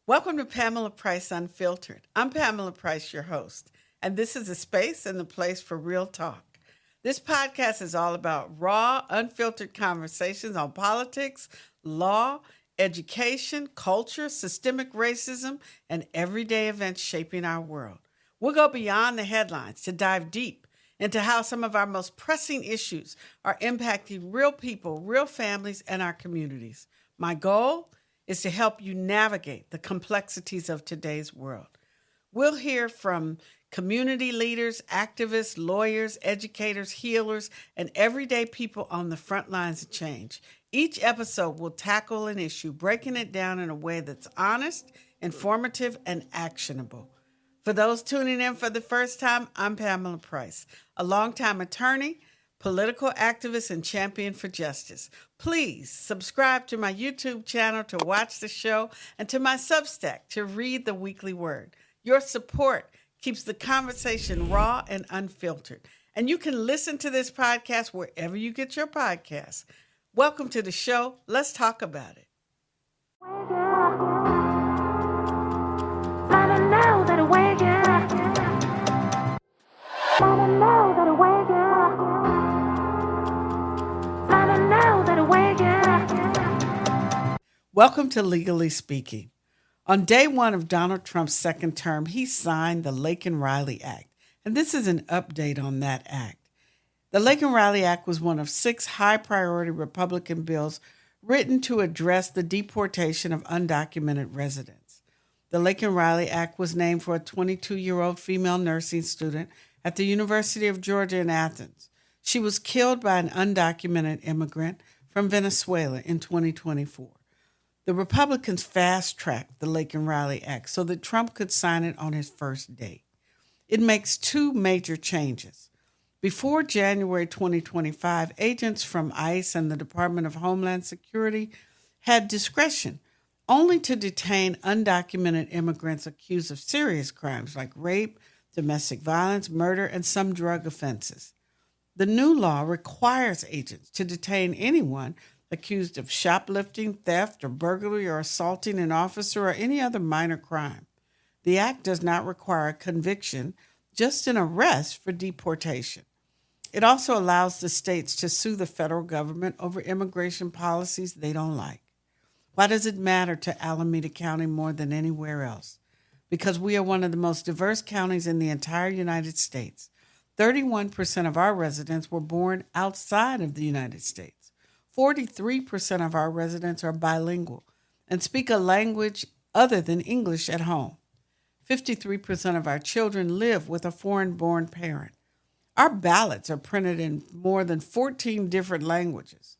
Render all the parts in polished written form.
Welcome to Pamela Price Unfiltered. I'm Pamela Price, your host, and this is a space and the place for real talk. This podcast is all about raw, unfiltered conversations on politics, law, education, culture, systemic racism, and everyday events shaping our world. We'll go beyond the headlines to dive deep into how some of our most pressing issues are impacting real people, real families, and our communities. My goal is to help you navigate the complexities of today's world. We'll hear from community leaders, activists, lawyers, educators, healers, and everyday people on the front lines of change. Each episode will tackle an issue, breaking it down in a way that's honest, informative, and actionable. For those tuning in for the first time, I'm Pamela Price, a longtime attorney, political activist, and champion for justice. Please subscribe to my YouTube channel to watch the show and to my Substack to read the weekly word. Your support keeps the conversation raw and unfiltered. And you can listen to this podcast wherever you get your podcasts. Welcome to the show. Let's talk about it. Welcome to Legally Speaking. On day one of Donald Trump's second term, he signed the Laken-Riley Act, and this is an update on that act. The Laken-Riley Act was one of 6 high-priority Republican bills written to address the deportation of undocumented residents. The Laken-Riley Act was named for a 22-year-old female nursing student at the University of Georgia in Athens. She was killed by an undocumented immigrant from Venezuela in 2024. The Republicans fast-tracked the Laken-Riley Act so that Trump could sign it on his first day. It makes 2 major changes. Before January 2025, agents from ICE and the Department of Homeland Security had discretion only to detain undocumented immigrants accused of serious crimes like rape, domestic violence, murder, and some drug offenses. The new law requires agents to detain anyone accused of shoplifting, theft, or burglary, or assaulting an officer, or any other minor crime. The act does not require a conviction, just an arrest for deportation. It also allows the states to sue the federal government over immigration policies they don't like. Why does it matter to Alameda County more than anywhere else? Because we are one of the most diverse counties in the entire United States. 31% of our residents were born outside of the United States. 43% of our residents are bilingual and speak a language other than English at home. 53% of our children live with a foreign-born parent. Our ballots are printed in more than 14 different languages.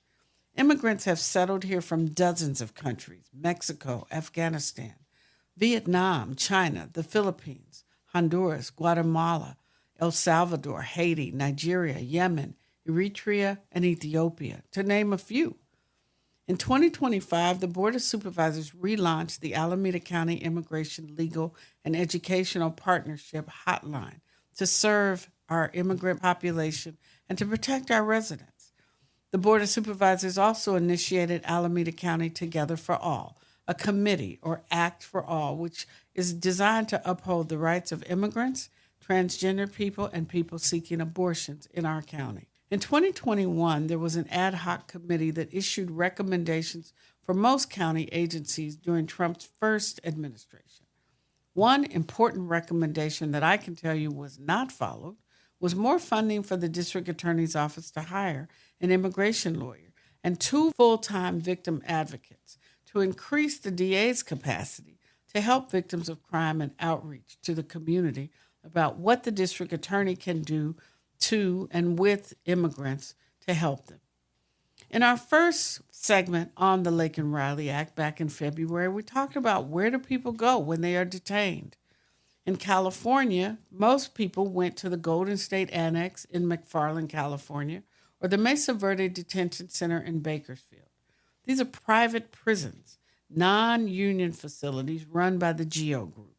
Immigrants have settled here from dozens of countries: Mexico, Afghanistan, Vietnam, China, the Philippines, Honduras, Guatemala, El Salvador, Haiti, Nigeria, Yemen, Eritrea, and Ethiopia, to name a few. In 2025, the Board of Supervisors relaunched the Alameda County Immigration Legal and Educational Partnership Hotline to serve our immigrant population and to protect our residents. The Board of Supervisors also initiated Alameda County Together for All, a committee or Act for All, which is designed to uphold the rights of immigrants, transgender people, and people seeking abortions in our county. In 2021, there was an ad hoc committee that issued recommendations for most county agencies during Trump's first administration. One important recommendation that I can tell you was not followed was more funding for the district attorney's office to hire an immigration lawyer and 2 full-time victim advocates to increase the DA's capacity to help victims of crime and outreach to the community about what the district attorney can do to and with immigrants to help them. In our first segment on the Laken-Riley Act back in February, we talked about where do people go when they are detained. In California, most people went to the Golden State Annex in McFarland, California, or the Mesa Verde Detention Center in Bakersfield. These are private prisons, non-union facilities run by the GEO Group.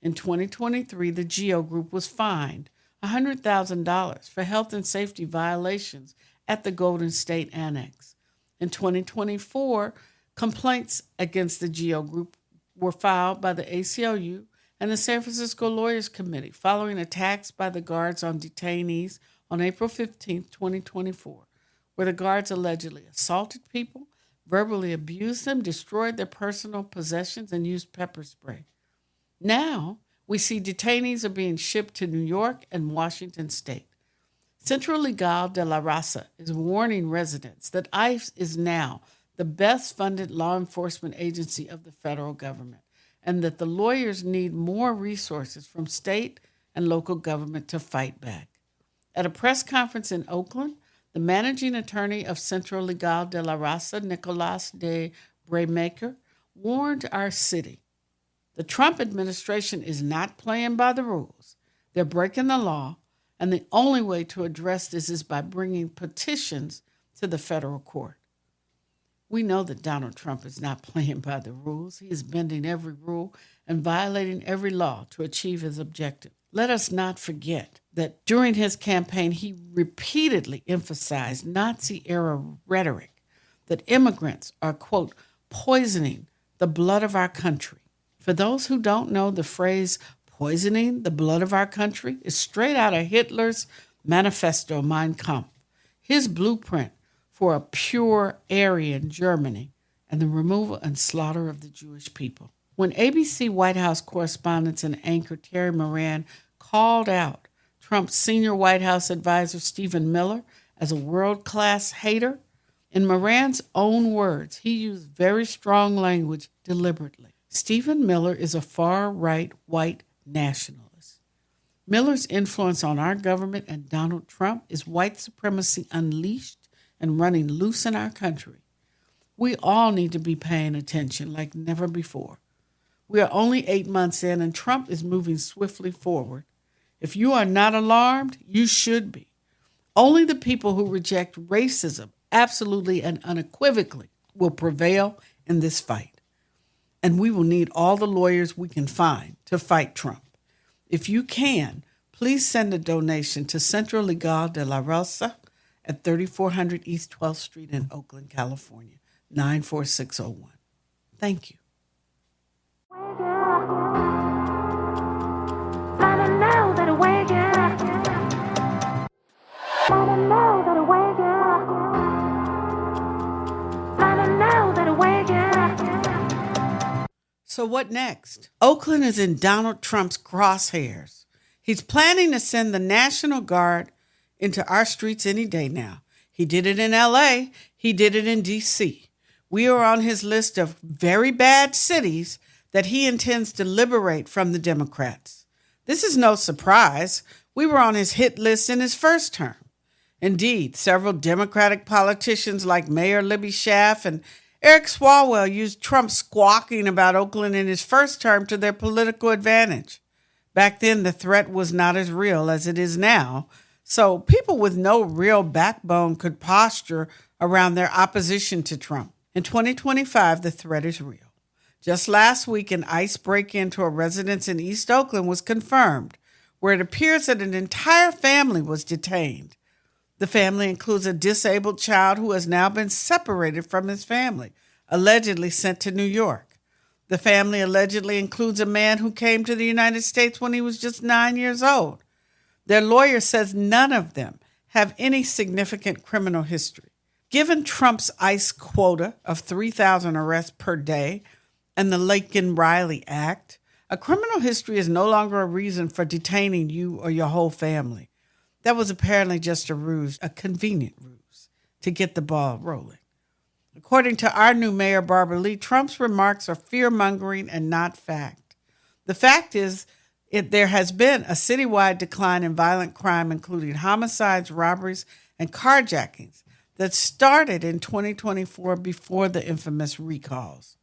In 2023, the GEO Group was fined $100,000 for health and safety violations at the Golden State Annex. In 2024, complaints against the GEO Group were filed by the ACLU and the San Francisco Lawyers Committee following attacks by the guards on detainees on April 15, 2024, where the guards allegedly assaulted people, verbally abused them, destroyed their personal possessions, and used pepper spray. Now, we see detainees are being shipped to New York and Washington State. Centro Legal de la Raza is warning residents that ICE is now the best-funded law enforcement agency of the federal government, and that the lawyers need more resources from state and local government to fight back. At a press conference in Oakland, the managing attorney of Centro Legal de la Raza, Nicolas de Braymaker, warned our city. The Trump administration is not playing by the rules. They're breaking the law, and the only way to address this is by bringing petitions to the federal court. We know that Donald Trump is not playing by the rules. He is bending every rule and violating every law to achieve his objective. Let us not forget that during his campaign, he repeatedly emphasized Nazi-era rhetoric that immigrants are, quote, poisoning the blood of our country. For those who don't know, the phrase poisoning the blood of our country is straight out of Hitler's manifesto, Mein Kampf, his blueprint for a pure Aryan Germany and the removal and slaughter of the Jewish people. When ABC White House correspondent and anchor Terry Moran called out Trump's senior White House advisor Stephen Miller as a world-class hater, in Moran's own words, he used very strong language deliberately. Stephen Miller is a far-right white nationalist. Miller's influence on our government and Donald Trump is white supremacy unleashed and running loose in our country. We all need to be paying attention like never before. We are only 8 months in, and Trump is moving swiftly forward. If you are not alarmed, you should be. Only the people who reject racism absolutely and unequivocally will prevail in this fight. And we will need all the lawyers we can find to fight Trump. If you can, please send a donation to Centro Legal de la Raza at 3400 East 12th Street in Oakland, California, 94601. Thank you. So what next? Oakland is in Donald Trump's crosshairs. He's planning to send the National Guard into our streets any day now. He did it in L.A. He did it in D.C. We are on his list of very bad cities that he intends to liberate from the Democrats. This is no surprise. We were on his hit list in his first term. Indeed, several Democratic politicians like Mayor Libby Schaaf and Eric Swalwell used Trump squawking about Oakland in his first term to their political advantage. Back then, the threat was not as real as it is now, so people with no real backbone could posture around their opposition to Trump. In 2025, the threat is real. Just last week, an ICE break-in to a residence in East Oakland was confirmed, where it appears that an entire family was detained. The family includes a disabled child who has now been separated from his family, allegedly sent to New York. The family allegedly includes a man who came to the United States when he was just 9 years old. Their lawyer says none of them have any significant criminal history. Given Trump's ICE quota of 3,000 arrests per day and the Laken-Riley Act, a criminal history is no longer a reason for detaining you or your whole family. That was apparently just a ruse, a convenient ruse, to get the ball rolling. According to our new mayor, Barbara Lee, Trump's remarks are fear-mongering and not fact. The fact is, there has been a citywide decline in violent crime, including homicides, robberies, and carjackings, that started in 2024 before the infamous recalls.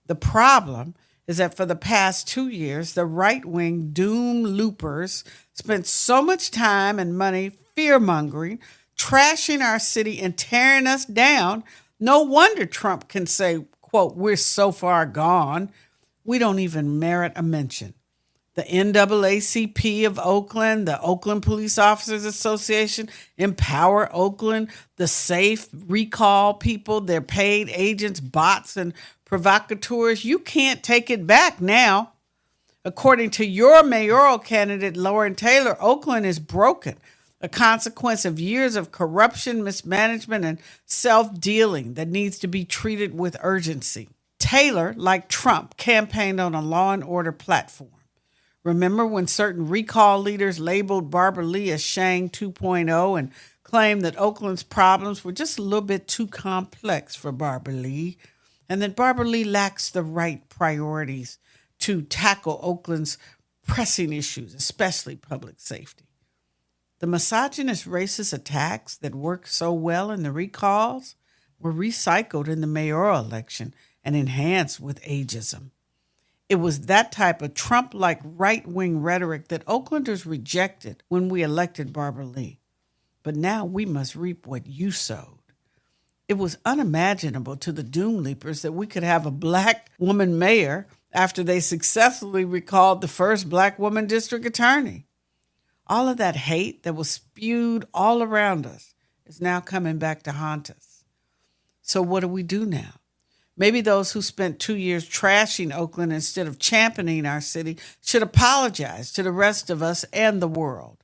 The problem is that for the past 2 years, the right-wing doom loopers spent so much time and money fear-mongering, trashing our city and tearing us down. No wonder Trump can say, quote, "We're so far gone, we don't even merit a mention." The NAACP of Oakland, the Oakland Police Officers Association, Empower Oakland, the Safe recall people, their paid agents, bots, and provocateurs, you can't take it back now. According to your mayoral candidate, Lauren Taylor, Oakland is broken, a consequence of years of corruption, mismanagement, and self-dealing that needs to be treated with urgency. Taylor, like Trump, campaigned on a law and order platform. Remember when certain recall leaders labeled Barbara Lee as Shang 2.0 and claimed that Oakland's problems were just a little bit too complex for Barbara Lee, and that Barbara Lee lacks the right priorities to tackle Oakland's pressing issues, especially public safety. The misogynist racist attacks that worked so well in the recalls were recycled in the mayoral election and enhanced with ageism. It was that type of Trump-like right-wing rhetoric that Oaklanders rejected when we elected Barbara Lee. But now we must reap what you sowed. It was unimaginable to the doom leapers that we could have a black woman mayor after they successfully recalled the first black woman district attorney. All of that hate that was spewed all around us is now coming back to haunt us. So what do we do now? Maybe those who spent 2 years trashing Oakland instead of championing our city should apologize to the rest of us and the world.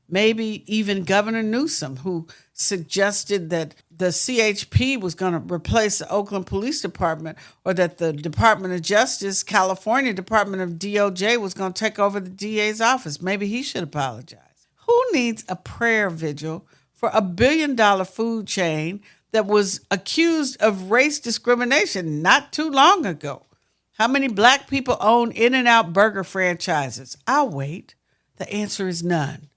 Maybe even Governor Newsom, who suggested that the CHP was going to replace the Oakland Police Department, or that the Department of Justice, California Department of DOJ, was going to take over the DA's office. Maybe he should apologize. Who needs a prayer vigil for a $1 billion food chain that was accused of race discrimination not too long ago? How many black people own In-N-Out burger franchises? I'll wait. The answer is none.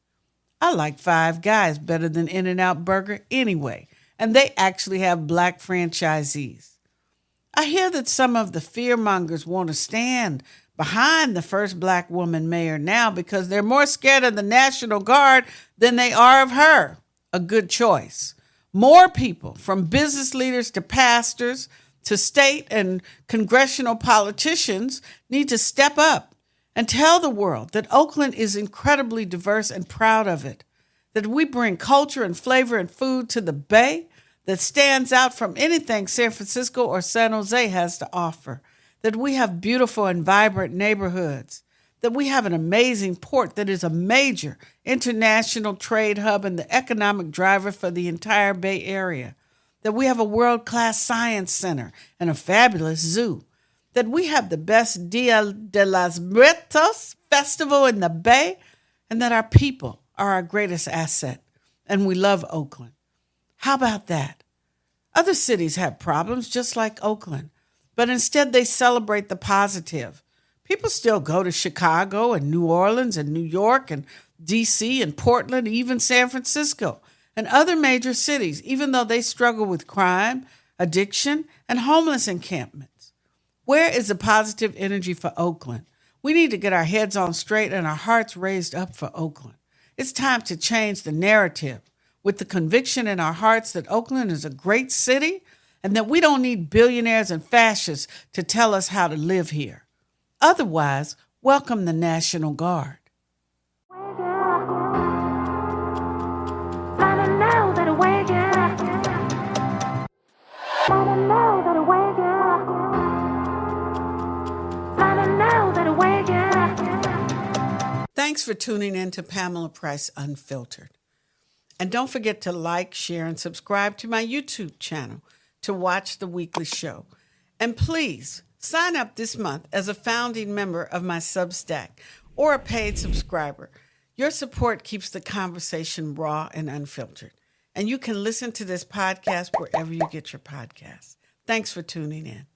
I like Five Guys better than In-N-Out Burger anyway, and they actually have black franchisees. I hear that some of the fearmongers want to stand behind the first black woman mayor now because they're more scared of the National Guard than they are of her. A good choice. More people, from business leaders to pastors to state and congressional politicians, need to step up and tell the world that Oakland is incredibly diverse and proud of it, that we bring culture and flavor and food to the Bay that stands out from anything San Francisco or San Jose has to offer, that we have beautiful and vibrant neighborhoods, that we have an amazing port that is a major international trade hub and the economic driver for the entire Bay Area, that we have a world-class science center and a fabulous zoo, that we have the best Dia de las Muertos festival in the Bay, and that our people are our greatest asset, and we love Oakland. How about that? Other cities have problems just like Oakland, but instead they celebrate the positive. People still go to Chicago and New Orleans and New York and D.C. and Portland, even San Francisco, and other major cities, even though they struggle with crime, addiction, and homeless encampments. Where is the positive energy for Oakland? We need to get our heads on straight and our hearts raised up for Oakland. It's time to change the narrative with the conviction in our hearts that Oakland is a great city and that we don't need billionaires and fascists to tell us how to live here. Otherwise, welcome the National Guard. Thanks for tuning in to Pamela Price Unfiltered. And don't forget to like, share, and subscribe to my YouTube channel to watch the weekly show. And please sign up this month as a founding member of my Substack or a paid subscriber. Your support keeps the conversation raw and unfiltered. And you can listen to this podcast wherever you get your podcasts. Thanks for tuning in.